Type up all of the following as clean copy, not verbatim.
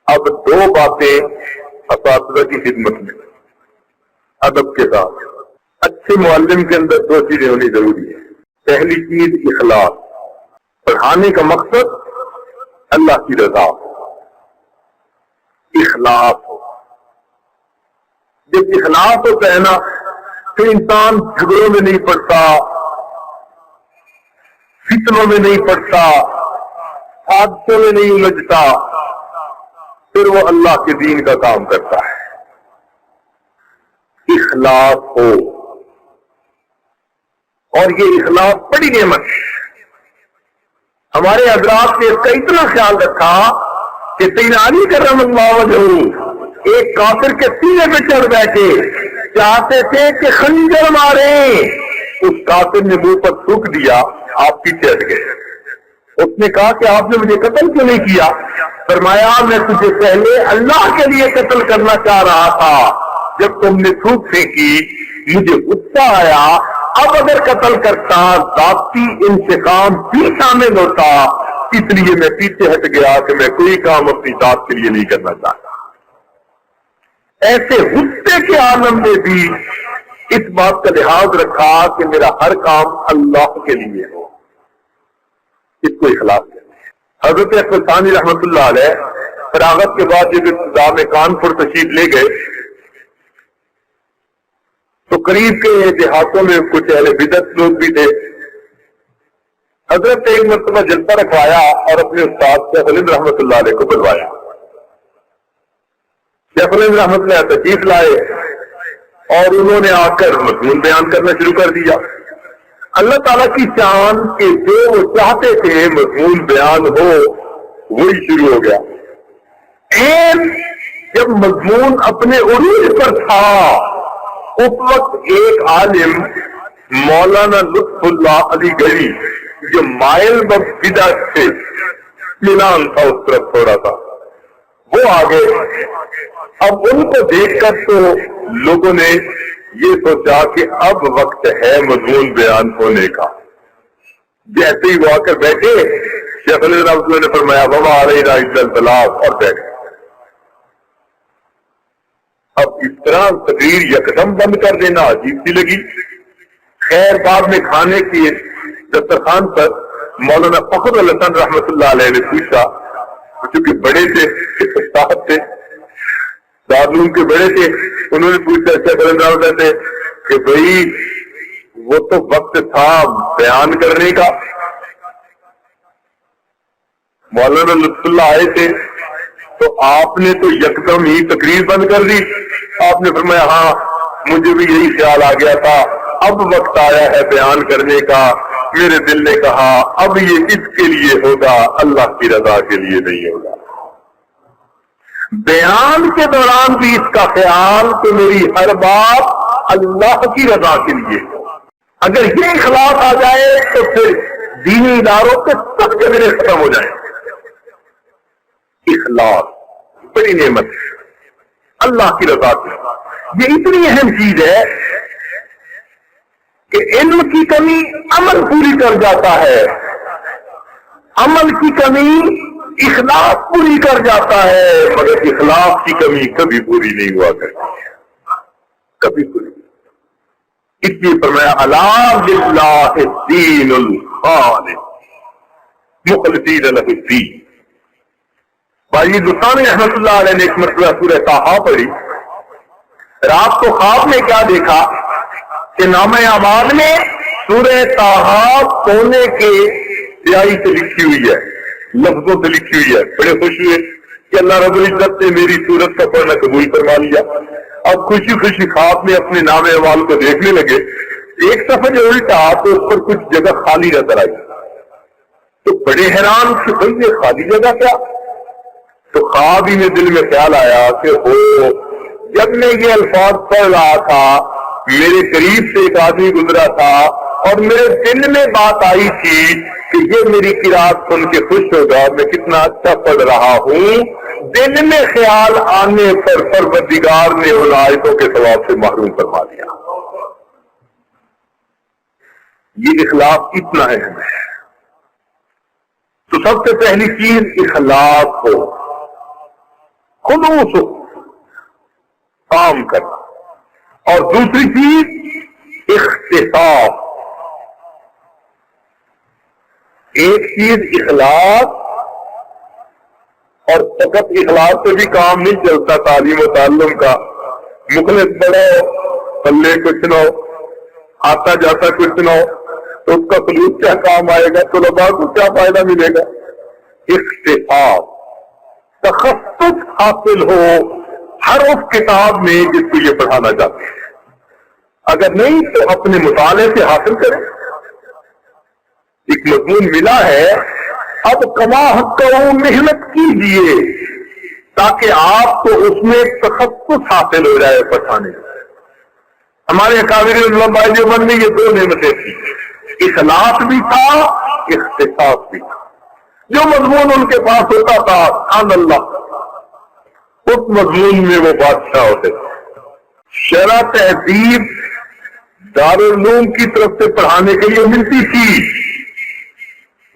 اب دو باتیں اساتذہ کی خدمت میں ادب کے ساتھ. اچھے معلم کے اندر دو چیزیں ہونی ضروری ہے. پہلی چیز اخلاص. پڑھانے کا مقصد اللہ کی رضا. اخلاص ہو. جب اخلاص ہوتا ہے نا تو انسان جھگڑوں میں نہیں پڑتا, فتنوں میں نہیں پڑتا, حادثوں میں نہیں الجھتا, پھر وہ اللہ کے دین کا کام کرتا ہے. اخلاص ہو. اور یہ اخلاص بڑی نعمت ہے. ہمارے حضرات نے اس کا اتنا خیال رکھا کہ سیدنا علی کرم اللہ وجہہ ایک کافر کے سینے پہ چڑھ بیٹھے, چاہتے تھے کہ خنجر ماریں. اس کافر نے منہ پر تھوک دیا, آپ پیچھے ہٹ گئے. اس نے کہا کہ آپ نے مجھے قتل کیوں نہیں کیا؟ فرمایا میں تجھے پہلے اللہ کے لیے قتل کرنا چاہ رہا تھا, جب تم نے تھوک پھینکی مجھے غصہ آیا. اب اگر قتل کرتا ذاتی انتقام بھی شامل ہوتا, اس لیے میں پیچھے ہٹ گیا کہ میں کوئی کام اپنی ذات کے لیے نہیں کرنا چاہتا. ایسے غصے کے عالم میں بھی اس بات کا لحاظ رکھا کہ میرا ہر کام اللہ کے لیے ہو. اس کو اخلاص کہتے ہیں. حضرت احمد ثانی رحمۃ اللہ علیہ فراغت کے بعد جب انتظام کانپور تشریف لے گئے تو قریب کے دیہاتوں میں کچھ اہل بدعت لوگ بھی تھے. حضرت نے ایک مرتبہ جلسہ رکھوایا اور اپنے استاد شیخ الہند رحمۃ اللہ علیہ کو بلوایا. شیخ الہند رحمۃ اللہ تشریف لائے اور انہوں نے آ کر مضمون بیان کرنا شروع کر دیا. اللہ تعالیٰ کی شان کہ جو وہ چاہتے تھے مضمون بیان ہو وہی شروع ہو گیا. جب مضمون اپنے عروج پر تھا اس وقت ایک عالم مولانا لطف اللہ علی گڑھی جو مائل بدعت سے اطمینان تھا اس طرف تھوڑا تھا, وہ آ گئے. اب ان کو دیکھ کر تو لوگوں نے یہ سوچا کہ اب وقت ہے مضمون بیان ہونے کا. جیسے ہی وہ آ کر بیٹھے شیخ الہند رحمۃ اللہ نے فرمایا وما علینا الا البلاغ اور بیٹھ گئے. اب اس طرح تقریر یکدم بند کر دینا عجیب سی لگی. خیر بعد میں کھانے کی دسترخوان پر مولانا فخر الحسن رحمۃ اللہ علیہ نے پوچھا, چونکہ بڑے تھے استاد تھے دارالعلوم کے بڑے تھے, انہوں نے پوچھا شیخ الہند رحمۃ اللہ سے کہ بھائی وہ تو وقت تھا بیان کرنے کا. مولانا لطف اللہ آئے تھے تو آپ نے تو یکدم ہی تقریر بند کر دی. آپ نے فرمایا ہاں مجھے بھی یہی خیال آ گیا تھا, اب وقت آیا ہے بیان کرنے کا. میرے دل نے کہا اب یہ اس کے لیے ہوگا, اللہ کی رضا کے لیے نہیں ہوگا. بیان کے دوران بھی اس کا خیال کہ میری ہر بات اللہ کی رضا کے لیے ہو. اگر یہ اخلاص آ جائے تو پھر دینی اداروں کے سب جھگڑے ختم ہو جائیں. اخلاص بڑی نعمت ہے اللہ کی رضا کی. یہ اتنی اہم چیز ہے کہ علم کی کمی عمل پوری کر جاتا ہے, عمل کی کمی اخلاص پوری کر جاتا ہے, مگر اخلاص کی کمی کبھی پوری نہیں ہوا کرتی, کبھی پوری. اس لیے فرمایا الا للہ الدین الخالص مخلصین لہ الدین. بھائی لطفانی رحمۃ اللہ علیہ نے ایک مرتبہ سورہ طٰہٰ پڑھی. رات کو خواب میں کیا دیکھا کہ نامہ اعمال میں سورہ طٰہٰ سونے کے سیاہی سے لکھی ہوئی ہے, لفظوں سے لکھی ہوئی ہے. بڑے خوش ہوئے کہ اللہ رب العزت نے میری سورت کا پڑھنا قبول فرما لیا. اب خوشی خوشی خواب میں اپنے نام اعمال کو دیکھنے لگے. ایک صفحہ جو الٹا تو اس پر کچھ جگہ خالی نظر آئی, تو بڑے حیران کہ بھائی یہ خالی جگہ کیا. تو خواب ہی میں دل میں خیال آیا کہ جب میں یہ الفاظ پڑھ رہا تھا میرے قریب سے ایک آدمی گزرا تھا اور میرے دل میں بات آئی تھی کہ یہ میری قرات سن کے خوش ہوگا, میں کتنا اچھا پڑھ رہا ہوں. دل میں خیال آنے پر پروردگار نے ان آیتوں کے ثواب سے محروم فرما دیا. یہ اخلاص اتنا اہم ہے. تو سب سے پہلی چیز اخلاص ہو. خلوص کام کرنا، اور دوسری چیز اختصاص. ایک چیز اخلاص، اور فقط اخلاص سے بھی کام نہیں چلتا. تعلیم و تعلم کا مخلص بڑھو، پلے کچھ نہ ہو، آتا جاتا کچھ نہ ہو، تو اس کا سلوک کیا کام آئے گا؟ طلباء کو کیا فائدہ ملے گا؟ اختصاص، تخصص حاصل ہو ہر اس کتاب میں جس کو یہ پڑھانا چاہتے ہیں. اگر نہیں تو اپنے مطالعے سے حاصل کریں. ایک مضمون ملا ہے، اب کما حق کرو، محنت کیجیے تاکہ آپ کو اس میں تخصص حاصل ہو جائے پڑھانے. ہمارے اکابر علماء دیوبند میں یہ دو نعمتیں تھیں، اخلاص بھی تھا، اختصاص بھی تھا. جو مضمون ان کے پاس ہوتا تھا سبحان اللہ، اس مضمون میں وہ بادشاہ ہوتے تھے. شرح تہذیب دارالعلوم کی طرف سے پڑھانے کے لیے ملتی تھی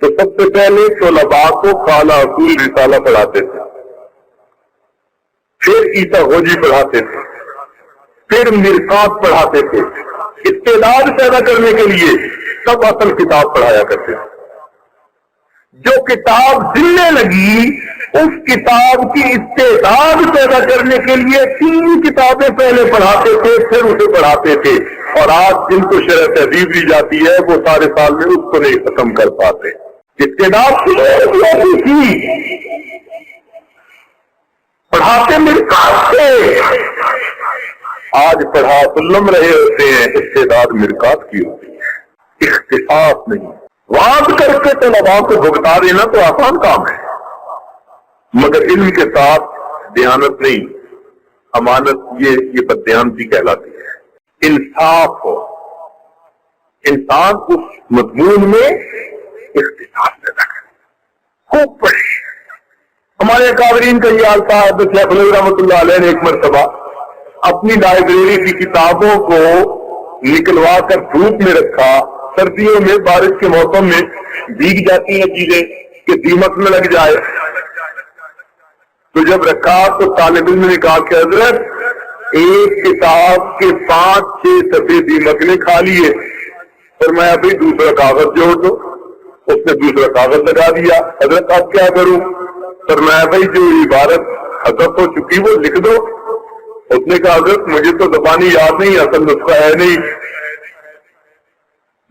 تو سب سے پہلے طلباء کو قال اصول رسالہ پڑھاتے تھے، پھر عیسیٰ غوجی پڑھاتے تھے، پھر مرقات پڑھاتے تھے. استعداد پیدا کرنے کے لیے سب اصل کتاب پڑھایا کرتے تھے. جو کتاب دلنے لگی اس کتاب کی استعداد پیدا کرنے کے لیے 3 کتابیں پہلے پڑھاتے تھے، پھر اسے پڑھاتے تھے. اور آج جن کو شرح تہذیب دی جاتی ہے وہ سارے سال میں اس کو نہیں ختم کر پاتے. استعداد تھی، پڑھاتے مرقات سے، آج پڑھا سلم رہے ہوتے ہیں، استعداد مرقات کی ہوتی ہے، اختصاص نہیں. وعد کر کے طلباء کو بھگتا دینا تو آسان کام ہے، مگر علم کے ساتھ دیانت نہیں، امانت یہ بددیانتی کہلاتی ہے. انصاف ہو، انسان اس مضمون میں اختصاص پیدا کرے، خوب پڑھے. ہمارے اکابرین کا یہ حال تھا. شیخ رحمۃ اللہ علیہ نے ایک مرتبہ اپنی لائبریری کی کتابوں کو نکلوا کر دھوپ میں رکھا. سردیوں میں بارش کے موسم میں بھیگ جاتی ہیں چیزیں کہ دیمک نہ لگ جائے. تو جب رکھا تو طالب علم نے کہا کہ حضرت ایک کتاب کے 5-6 صفحے دیمک نے کھا لیے، اور میں ابھی دوسرا کاغذ جوڑ دو. اس نے دوسرا کاغذ لگا دیا. حضرت اب کیا کروں؟ فرمایا بھائی جو عبارت حذف ہو چکی وہ لکھ دو. اس نے کہا حضرت مجھے تو زبانی یاد نہیں، اصل نسخہ ہے نہیں،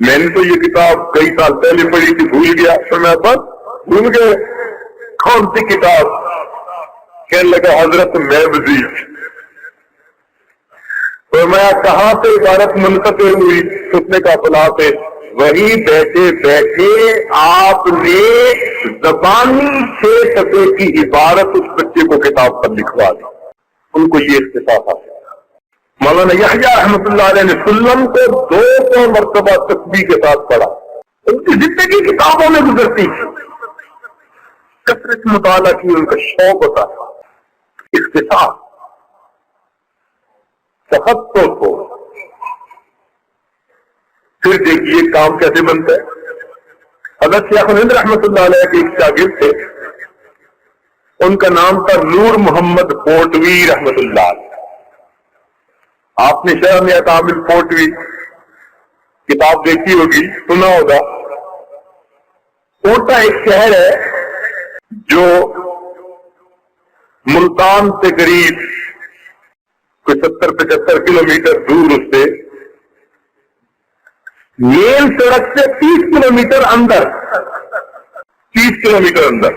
میں نے تو یہ کتاب کئی سال پہلے پڑھی تھی، بھول گیا. فرمایا بس بھول گئے؟ کون سی کتاب؟ کہنے لگا حضرت میں وزیر. فرمایا کہاں سے عبارت منقطع ہوئی؟ اس نے کہا فلاں سے. وہی بیٹھے بیٹھے آپ نے زبانی 6 صفحے کی عبارت اس بچے کو کتاب پر لکھوا دی. ان کو یہ اختصاص حاصل. مولانا یحییٰ رحمۃ اللہ علیہ نے سلم کو 200 مرتبہ تسبیح کے ساتھ پڑھا. ان کی زندگی کتابوں میں گزرتی تھی، کثرت مطالعہ کی ان کا شوق ہوتا تھا. اختصاص، تخصص ہو. پھر دیکھیے کام کیسے بنتا ہے. حضرت شیخ الہند رحمۃ اللہ علیہ کے ایک شاگرد تھے، ان کا نام تھا نور محمد پوٹوی رحمۃ اللہ علیہ. آپ نے شرح میں تعامل پوٹوی کتاب دیکھی ہوگی، سنا ہوگا. کوٹا ایک شہر ہے جو ملتان سے قریب کوئی 70-75 کلومیٹر دور، اس سے مین سڑک سے 30 کلومیٹر اندر، 30 کلومیٹر اندر.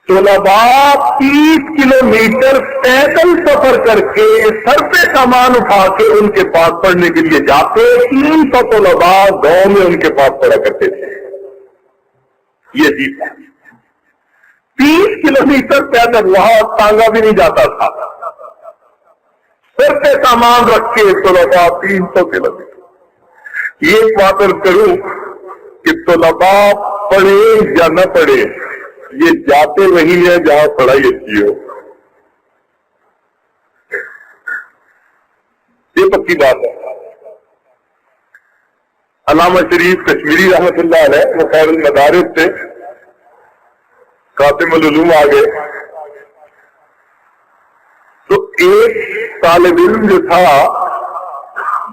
طلباء 30 کلومیٹر پیدل سفر کر کے سر پہ سامان اٹھا کے ان کے پاس پڑھنے کے لیے جاتے. 300 طلباء گاؤں میں ان کے پاس پڑھا کرتے تھے. یہ چیز 30 کلومیٹر پیدل، وہاں تانگا بھی نہیں جاتا تھا. سر پہ سامان رکھ کے طلباء 300 کلومیٹر. یہ بات کروں کہ طلباء پڑھے یا نہ پڑھے، یہ جاتے وہی ہیں جہاں پڑھائی اچھی ہو. یہ پکی بات ہے. علامہ شریف کشمیری رحمۃ اللہ علیہ وہ خیر المدارس سے قاسم العلوم آ گئے. ایک طالب علم جو تھا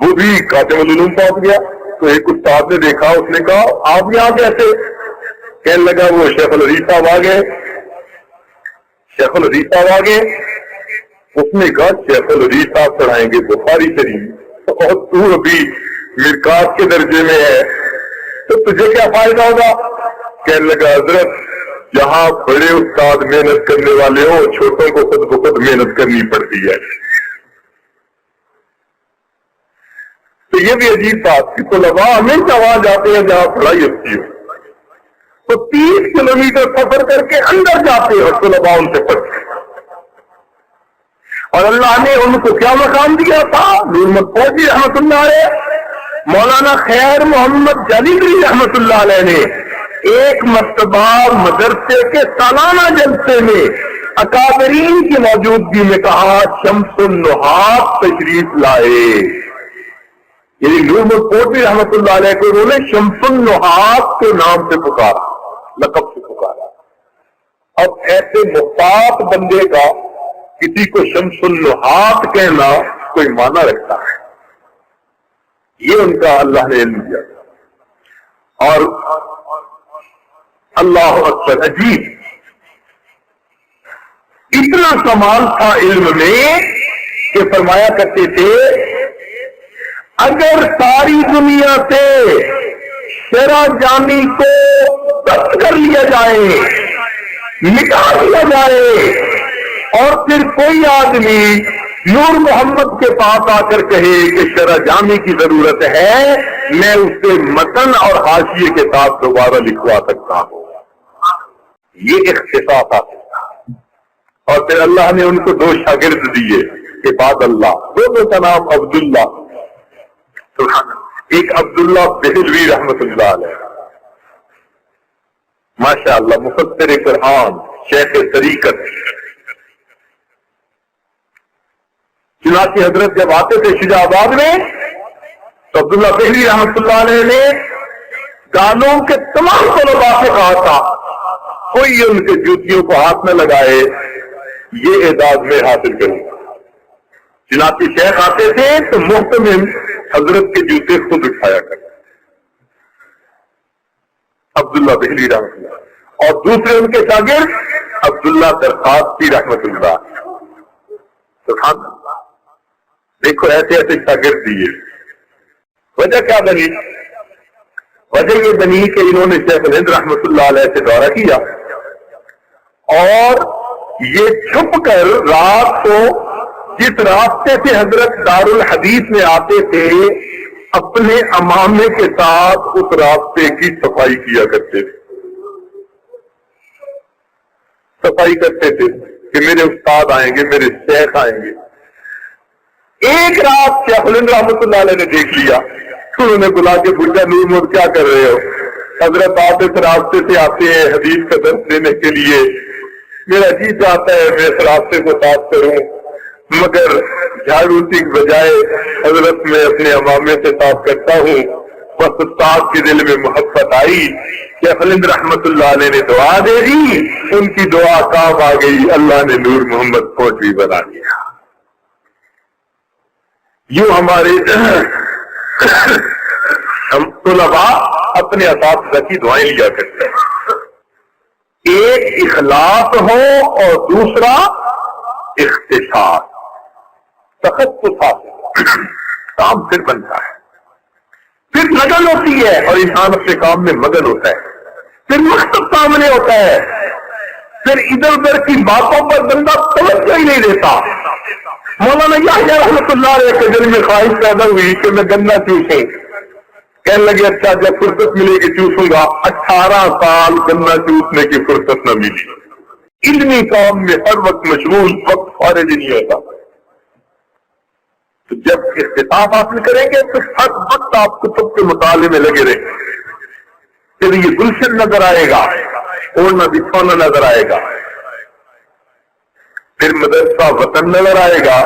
وہ بھی خاتم العلوم پہنچ گیا، تو ایک استاد نے دیکھا، اس نے کہا آپ یہاں کیسے؟ کہنے لگا وہ شیخ العزیز صاحب آ گئے، شیخ العزیز صاحب آ گئے۔ اس نے کہا شیخ العزیز صاحب پڑھائیں گے بخاری شریف، اور تو ابھی مرکات کے درجے میں ہے، تو تجھے کیا فائدہ ہوگا؟ کہنے لگا حضرت جہاں بڑے استاد محنت کرنے والے ہو، چھوٹوں کو خود بخود محنت کرنی پڑتی ہے۔ تو یہ بھی عجیب بات کہ طلباء ہمیشہ وہاں جاتے ہیں جہاں پڑھائی اچھی ہو، تو 30 کلومیٹر سفر کر کے اندر جاتے ہیں اور طلباء ان سے پڑھتے ہیں۔ اور اللہ نے ان کو کیا مقام دیا تھا؟ نور محمد فوزی رحمۃ اللہ علیہ، مولانا خیر محمد جلیلی رحمۃ اللہ علیہ نے ایک مرتبہ مدرسے کے سالانہ جلسے میں اکابرین کی موجودگی میں کہا شمس النحات تشریف لائے، یعنی نور محمد فوزی رحمۃ اللہ علیہ کو انہوں نے شمس النحات کے نام سے پکارا، لقب سے پکارا۔ اب ایسے مفاد بندے کا کسی کو شمس النحات کہنا کوئی معنی رکھتا ہے؟ یہ ان کا اللہ نے علم دیا، اور اللہ اکبر، عجیب اتنا کمال تھا علم میں کہ فرمایا کرتے تھے اگر ساری دنیا سے شرع جامی کو ضبط کر لیا جائے، مٹا دیا جائے، اور پھر کوئی آدمی نور محمد کے پاس آ کر کہے کہ شرع جامی کی ضرورت ہے، میں اسے متن اور حاشیے کے ساتھ دوبارہ لکھوا سکتا ہوں۔ یہ اختصاص حاصل تھا، اور پھر اللہ نے ان کو 2 شاگرد دیے عباد اللہ، دونوں کا نام عبداللہ، سبحان اللہ، ایک عبداللہ بہلوی رحمۃ اللہ علیہ، ماشاء اللہ مفسر قرآن، شیخ طریقت۔ چنانچہ حضرت جب آتے تھے شجاع آباد میں تو عبداللہ بہلوی رحمۃ اللہ علیہ نے گانوں کے تمام طلباء سے کہا تھا کوئی ان کے جوتیوں کو ہاتھ نہ لگائے، یہ اعزاز میں حاصل کروں گا۔ چنانچہ شیخ آتے تھے تو محتمم حضرت کے جوتے خود اٹھایا کرتے عبداللہ بہلوی رحمۃ اللہ، اور دوسرے ان کے شاگرد عبداللہ درخاستی رحمۃ اللہ، سبحان اللہ۔ دیکھو ایسے ایسے شاگرد دیے، وجہ کیا بنی؟ وجہ یہ بنی کہ انہوں نے شیخ الہند رحمۃ اللہ علیہ سے دورہ کیا، اور یہ چھپ کر رات کو جس راستے سے حضرت دارالحدیث میں آتے تھے اپنے امامے کے ساتھ اس راستے کی صفائی کیا کرتے تھے، صفائی کرتے تھے کہ میرے استاد آئیں گے، میرے شیخ آئیں گے۔ ایک رات شیخ الہند رحمۃ اللہ علیہ نے دیکھ لیا، انہوں نے بلا کے پوچھا نور محمد کیا کر رہے ہو؟ حضرت آپ اس راستے سے آتے ہیں حدیث کا درس دینے کے لیے، میرا جی چاہتا ہے میں اس راستے کو صاف کروں، مگر جھاڑو کی بجائے حضرت میں اپنے امامے سے صاف کرتا ہوں۔ بس استاد کے دل میں محبت آئی، شیخ الہند رحمۃ اللہ علیہ نے دعا دے دی، ان کی دعا کام آ گئی، اللہ نے نور محمد فوجی بنا دیا۔ یوں ہمارے طلباء اپنے اساتذہ کی دعائیں لیا کرتے ہیں، ایک اخلاص ہو اور دوسرا اختصاص، تخصص حاصل، کام پھر بنتا ہے، پھر لگن ہوتی ہے اور انسان اپنے کام میں مگن ہوتا ہے، پھر مقصد سامنے ہوتا ہے، پھر ادھر ادھر کی باتوں پر بندہ توجہ ہی نہیں دیتا۔ مولانا یحییٰ رحمۃ اللہ علیہ کے دل میں خواہش پیدا ہوئی کہ میں گنا چوسوں، کہنے لگے اچھا جب فرصت ملے گی چوسوں گا۔ 18 سال گنا چوسنے کی فرصت نہ ملی، علمی کام میں ہر وقت مشغول، وقت فارغ نہیں ہوتا۔ تو جب اختتام حاصل کریں گے تو ہر وقت آپ کتب کے مطالعے میں لگے رہیں، پھر یہ گلشن نظر آئے گا، اوڑھنا بچھونا نظر آئے گا، پھر مدرسہ وطن نظر آئے گا،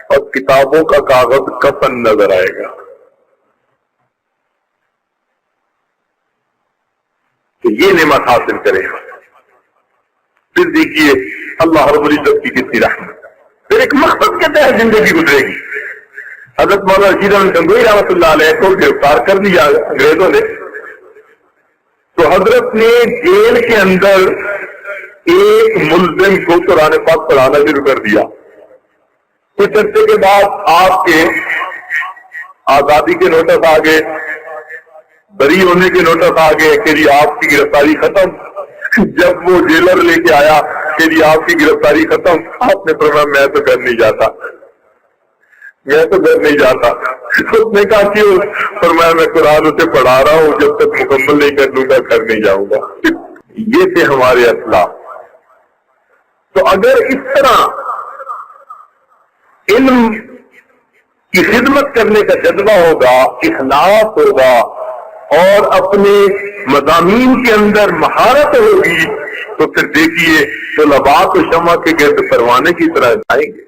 اور کتابوں کا کاغذ کفن نظر آئے گا۔ تو یہ نعمت حاصل کرے گا۔ پھر دیکھیے اللہ رب العزت کی کتنی رحمت، پھر ایک مقصد کے تحت زندگی گزرے گی. حضرت مولانا رشید احمد گنگوہی رحمۃ اللہ علیہ کو گرفتار کر دیا انگریزوں نے، تو حضرت نے جیل کے اندر ایک ملزم کو قرآن پاک پڑھانا شروع کر دیا. کچھ عرصے کے بعد آپ کے آزادی کے نوٹس آ گئے، بری ہونے کے نوٹس آ گئے کہ جی آپ کی گرفتاری ختم. جب وہ جیلر لے کے آیا کہ جی آپ کی گرفتاری ختم، آپ نے فرمایا میں تو گھر نہیں جاتا، میں تو گھر نہیں جاتا. اس نے کہا کہ فرمایا میں قرآن اسے پڑھا رہا ہوں، جب تک مکمل نہیں کر لوں گا گھر نہیں جاؤں گا. یہ تھے ہمارے اسلاف. تو اگر اس طرح علم کی خدمت کرنے کا جذبہ ہوگا، اخلاص ہوگا اور اپنے مضامین کے اندر مہارت ہوگی، تو پھر دیکھیے طلباء کو شمع کے گرد پروانے کی طرح جائیں گے.